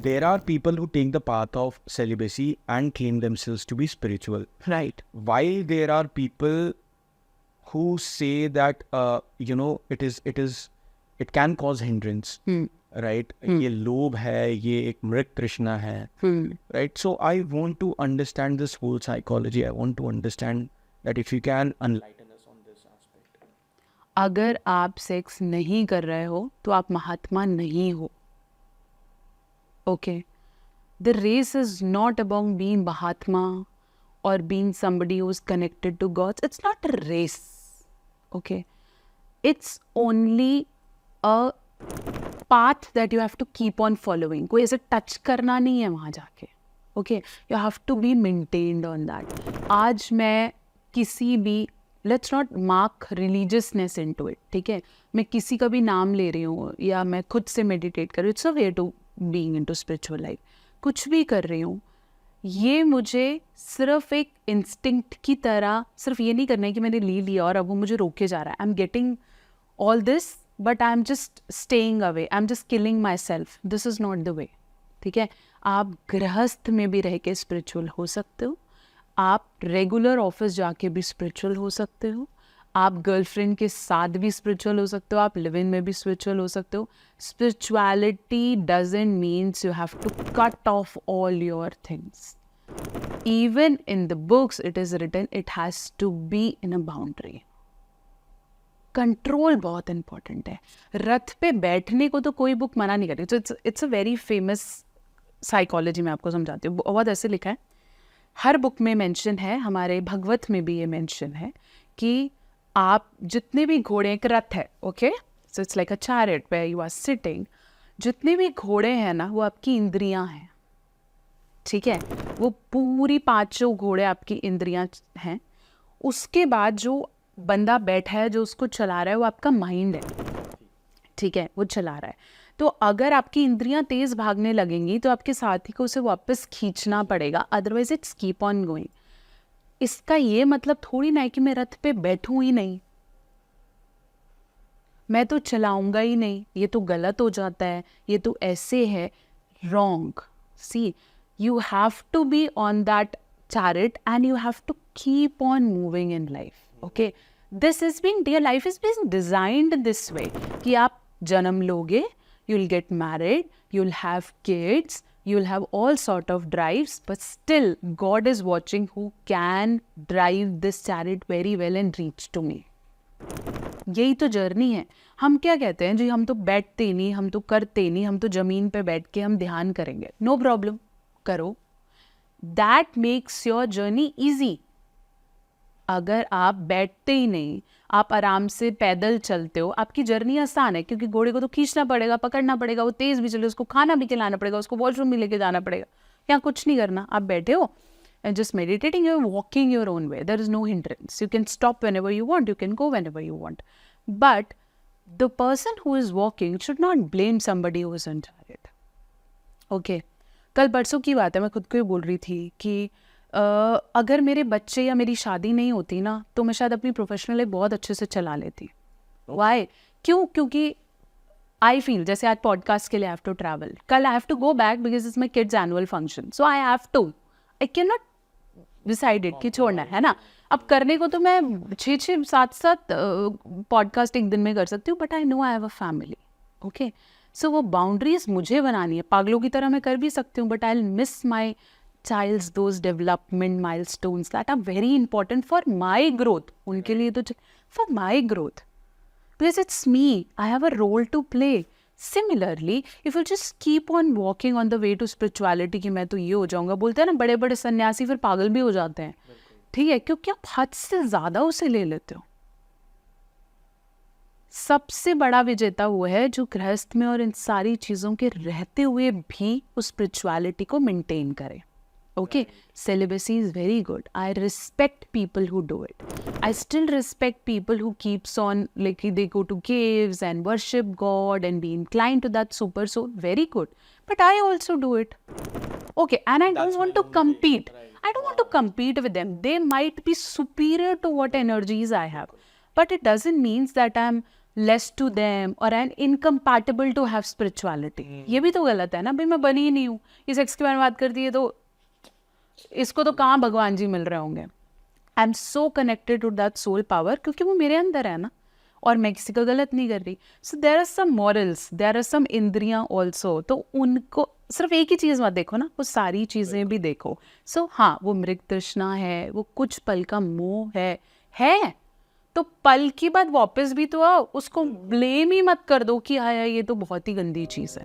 there are people who take the path of celibacy and claim themselves to be spiritual. Right. While there are people who say that it can cause hindrance, right? ये लोभ है, ये एक मृग तृष्णा है, right? So I want to understand this whole psychology. I want to understand that if you can enlighten us on this aspect. अगर आप सेक्स नहीं कर रहे हो तो आप महात्मा नहीं हो. Okay. The race is not about being Mahatma or being somebody who's connected to God. It's not a race. Okay. It's only a path that you have to keep on following. कोई ऐसे touch करना नहीं है वहाँ जाके. Okay. You have to be maintained on that. आज मैं किसी भी let's not mark religiousness into it. ठीक है. मैं किसी का भी नाम ले रही हूँ या मैं खुद से meditate कर रही हूँ. It's a way to being into spiritual life. कुछ भी कर रही हूँ, ये मुझे सिर्फ एक इंस्टिंक्ट की तरह सिर्फ ये नहीं करना है कि मैंने ले लिया और अब वो मुझे रोके जा रहा है. I am getting all this but I am just staying away. I am just killing my self. This is not the way. ठीक है. आप गृहस्थ में भी रह के स्पिरिचुअल हो सकते हो. आप रेगुलर ऑफिस जाके भी स्पिरिचुअल हो सकते हो. आप गर्लफ्रेंड के साथ भी स्पिरिचुअल हो सकते हो. आप लिव इन में भी स्पिरिचुअल हो सकते हो. Spirituality doesn't means you have to cut off all your things. Even in the books it is written it has to be in a boundary. Control बहुत इंपॉर्टेंट है. रथ पे बैठने को तो कोई बुक मना नहीं करती. तो it's a very famous psychology. मैं आपको समझाती हूँ. बहुत ऐसे लिखा है. हर बुक में मेंशन है. हमारे भगवत में भी ये मेंशन है कि आप जितने भी घोड़े, एक रथ है. Okay. So it's like a chariot where you are sitting. जितने भी घोड़े हैं ना वो आपकी इंद्रियां हैं. ठीक है. वो पूरी पांचों घोड़े आपकी इंद्रियां हैं. उसके बाद जो बंदा बैठा है जो उसको चला रहा है वो आपका माइंड है. ठीक है. वो चला रहा है. तो अगर आपकी इंद्रियां तेज भागने लगेंगी तो आपके साथी को उसे वापस खींचना पड़ेगा. Otherwise it's keep on going. इसका ये मतलब थोड़ी ना है कि मैं रथ पे बैठूं ही नहीं, मैं तो चलाऊंगा ही नहीं, ये तो गलत हो जाता है, ये तो ऐसे है. Wrong. See, you have to be on that chariot and you have to keep on moving in life. Okay. Your life is being designed this way कि आप जन्म लोगे, you'll get married, you'll have kids, you'll have all sort of drives, but still God is watching who can drive this chariot very well and reach to me. यही तो journey है. हम क्या कहते हैं जी, हम तो बैठते नहीं, हम तो करते नहीं, हम तो जमीन पे बैठ के हम ध्यान करेंगे. नो प्रॉब्लम, करो. That makes your journey easy. अगर आप बैठते ही नहीं, आप आराम से पैदल चलते हो, आपकी जर्नी आसान है क्योंकि घोड़े को तो खींचना पड़ेगा, पकड़ना पड़ेगा, वो तेज भी चले, उसको खाना भी खिलाना पड़ेगा, उसको वॉशरूम भी लेके जाना पड़ेगा. यहाँ कुछ नहीं करना. आप बैठे हो and just meditating, you're walking your own way. There is no hindrance. You can stop whenever you want. You can go whenever you want. But the person who is walking should not blame somebody who is on chariot. Okay. कल परसों की बात है, मैं खुद को ही बोल रही थी कि अगर मेरे बच्चे या मेरी शादी नहीं होती ना तो मैं शायद अपनी प्रोफेशनल लाइफ बहुत अच्छे से चला लेती. वाई? क्यों? क्योंकि आई फील जैसे आज पॉडकास्ट के लिए आई हैव टू ट्रैवल, कल I have to go back because it's my kids annual function. So I have to, I can not decided कि छोड़ना है ना. अब करने को तो मैं 6-6, 7-7 पॉडकास्ट एक दिन में कर सकती हूँ, but I know I have a family. Okay. So वो बाउंड्रीज मुझे बनानी है. पागलों की तरह मैं कर भी सकती हूँ, but I will miss my child's those development milestones that are very important for my growth. उनके लिए तो for my growth, because it's me. I have a role to play. Similarly, if you just keep on walking on the way to spirituality कि मैं तो ये हो जाऊंगा, बोलते हैं ना बड़े बड़े सन्यासी फिर पागल भी हो जाते हैं. ठीक है. क्योंकि आप हद से ज्यादा उसे ले लेते हो. सबसे बड़ा विजेता वो है जो गृहस्थ में और इन सारी चीज़ों के रहते हुए भी उस स्पिरिचुअलिटी को मेंटेन करे. Okay, celibacy is very good. I respect people who do it. I still respect people who keeps on, like they go to caves and worship God and be inclined to that super soul. Very good. But I also do it. Okay, and I don't want to compete. I don't want to compete with them. They might be superior to what energies I have. But it doesn't mean that I'm less to them or an incompatible to have spirituality. ये भी तो गलत है ना भाई, मैं बनी ही नहीं हूँ, ये सेक्स के बारे में बात करती है तो इसको तो कहाँ भगवान जी मिल रहे होंगे। I am so connected to that soul power क्योंकि वो मेरे अंदर है ना, और मैं किसी का गलत नहीं कर रही। So there are some morals, there are some इंद्रियां ऑल्सो, तो उनको सिर्फ एक ही चीज़ मत देखो ना, वो सारी चीज़ें भी देखो। सो हाँ, वो मृग तृष्णा है, वो कुछ पल का मोह है तो पल की बाद वापस भी तो आओ, उसको ब्लेम ही मत कर दो कि हाँ यार ये तो बहुत ही गंदी चीज़ है।